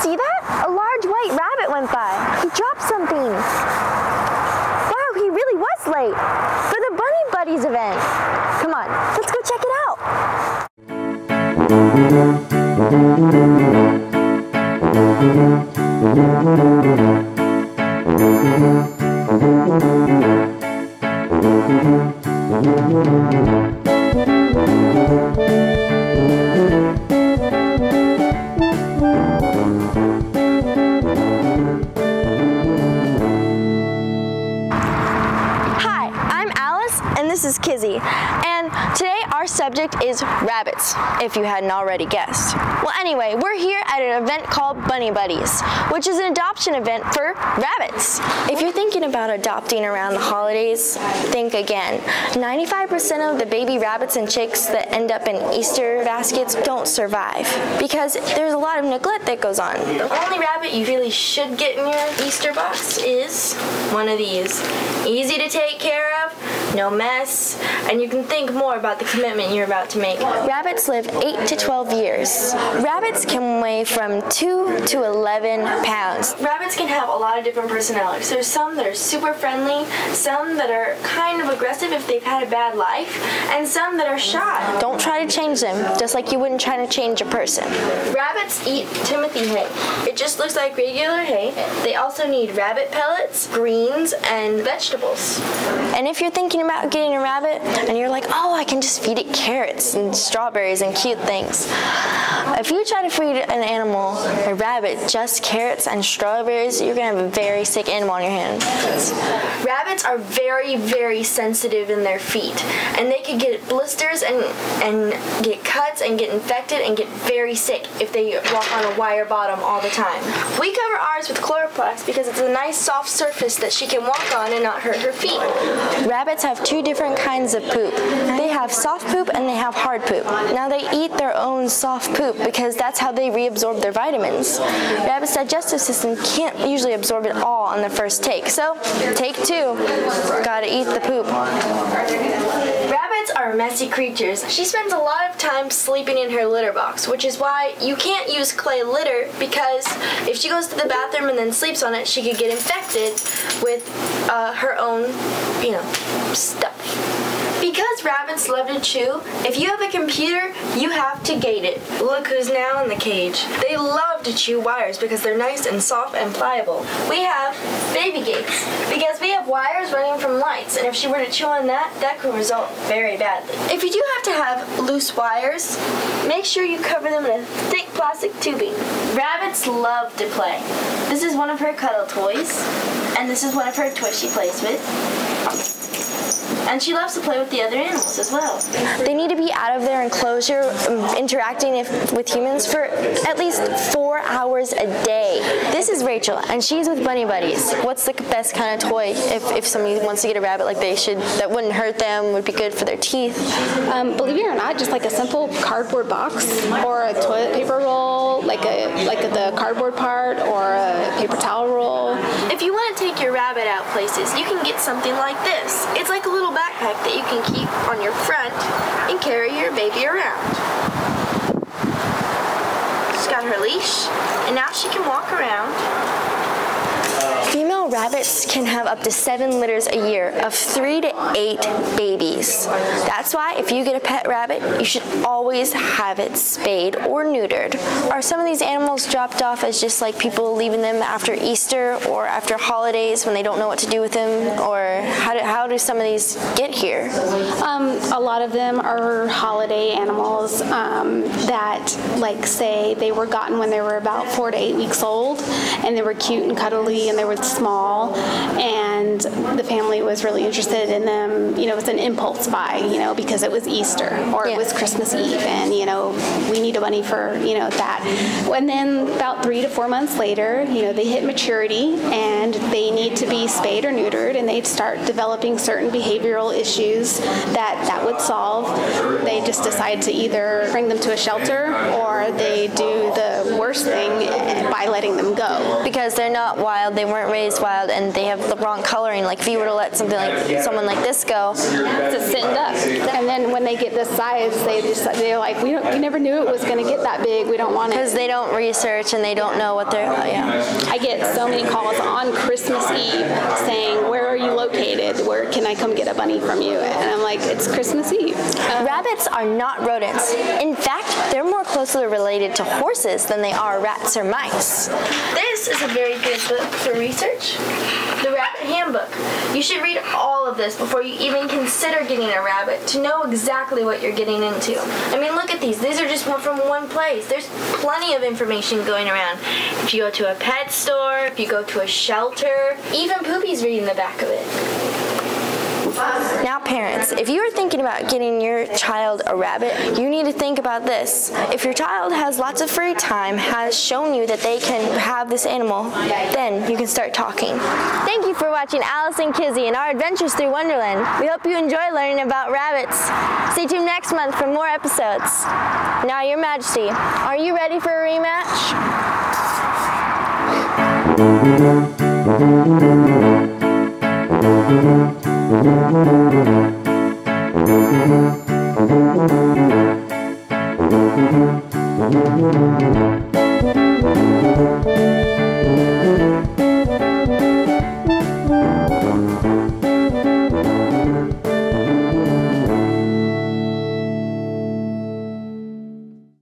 see that? A large white rabbit went by. He dropped something. Wow, he really was late for the Bunny Buddies event. Come on, let's go check it out. Hi, I'm Alice and this is Kizzie. And today our subject is rabbits, if you hadn't already guessed. Well, anyway, we're here at an event called Bunny Buddies, which is an adoption event for rabbits. If you're thinking about adopting around the holidays, think again. 95% of the baby rabbits and chicks that end up in Easter baskets don't survive because there's a lot of neglect that goes on. The only rabbit you really should get in your Easter box is one of these. Easy to take care of, no mess, and you can think more about the commitment you're about to make. Rabbits live 8 to 12 years. Rabbits can weigh from 2 to 11 pounds. Rabbits can have a lot of different personalities. There's some that are super friendly, some that are kind of aggressive if they've had a bad life, and some that are shy. Don't try to change them, just like you wouldn't try to change a person. Rabbits eat Timothy hay. It just looks like regular hay. They also need rabbit pellets, greens, and vegetables. And if you're thinking about getting a rabbit and you're like, oh, I can just feed it carrots and strawberries and cute things. If you try to feed an animal, a rabbit, just carrots and strawberries, you're going to have a very sick animal on your hands. Rabbits are very, very sensitive in their feet, and they could get blisters and get cuts and get infected and get very sick if they walk on a wire bottom all the time. We cover ours with chloroplax because it's a nice soft surface that she can walk on and not hurt her feet. Rabbits have two different kinds of poop. They have soft poop and they have hard poop. Now they eat their own soft poop because that's how they reabsorb their vitamins. Rabbits' digestive system can't usually absorb it all on the first take. So, take two. Gotta eat the poop. Rabbits are messy creatures. She spends a lot of time sleeping in her litter box, which is why you can't use clay litter because if she goes to the bathroom and then sleeps on it, she could get infected with her own, stuff. Because rabbits love to chew, if you have a computer, you have to gate it. Look who's now in the cage. They love to chew wires because they're nice and soft and pliable. We have baby gates because we have wires running from lights, and if she were to chew on that could result very badly. If you do have to have loose wires, make sure you cover them in a thick plastic tubing. Rabbits love to play. This is one of her cuddle toys, and this is one of her toys she plays with. And she loves to play with the other animals as well. They need to be out of their enclosure interacting with humans for at least 4 hours a day. This is Rachel, and she's with Bunny Buddies. What's the best kind of toy if somebody wants to get a rabbit like they should, that wouldn't hurt them, would be good for their teeth? Believe it or not, just like a simple cardboard box or a toilet paper roll, like the cardboard part, or a paper towel roll. If you want to take your rabbit out places, you can get something like this. It's like a little backpack that you can keep on your front and carry your baby around. She's got her leash, and now she can walk around. Female rabbits can have up to 7 litters a year of 3 to 8 babies. That's why if you get a pet rabbit, you should always have it spayed or neutered. Are some of these animals dropped off as just like people leaving them after Easter or after holidays when they don't know what to do with them? Or how do some of these get here? A lot of them are holiday animals that, like, say they were gotten when they were about 4 to 8 weeks old, and they were cute and cuddly and they were small, and the family was really interested in them. You know, it's an impulse buy, because it was Easter or it was Christmas Eve, and we need a bunny for that. And then about 3 to 4 months later, they hit maturity and they need to be spayed or neutered, and they start developing certain behavioral issues that would solve. They just decide to either bring them to a shelter, or they do the worst thing by letting them go. Because they're not wild, they weren't raised wild, and they have the wrong coloring. Like if you were to let someone like this go, it's a sitting duck. And then when they get this size, they're like, we never knew it was going to get that big. We don't want it. Because they don't research and they don't know what they're. I get so many calls on Christmas Eve saying, "Where are you located? Where can I come get a bunny from you?" And I'm like, "It's Christmas Eve." Rabbits are not rodents. In fact, they're more closely related to horses than they are rats or mice. This is a very good book for research. The Rabbit Handbook. You should read all of this before you even consider getting a rabbit to know exactly what you're getting into. I mean, look at these. These are just from one place. There's plenty of information going around. If you go to a pet store, if you go to a shelter, even Poopy's reading the back of it. Now parents, if you are thinking about getting your child a rabbit, you need to think about this. If your child has lots of free time, has shown you that they can have this animal, then you can start talking. Thank you for watching Alice and Kizzie and our adventures through Wonderland. We hope you enjoy learning about rabbits. Stay tuned next month for more episodes. Now, Your Majesty, are you ready for a rematch?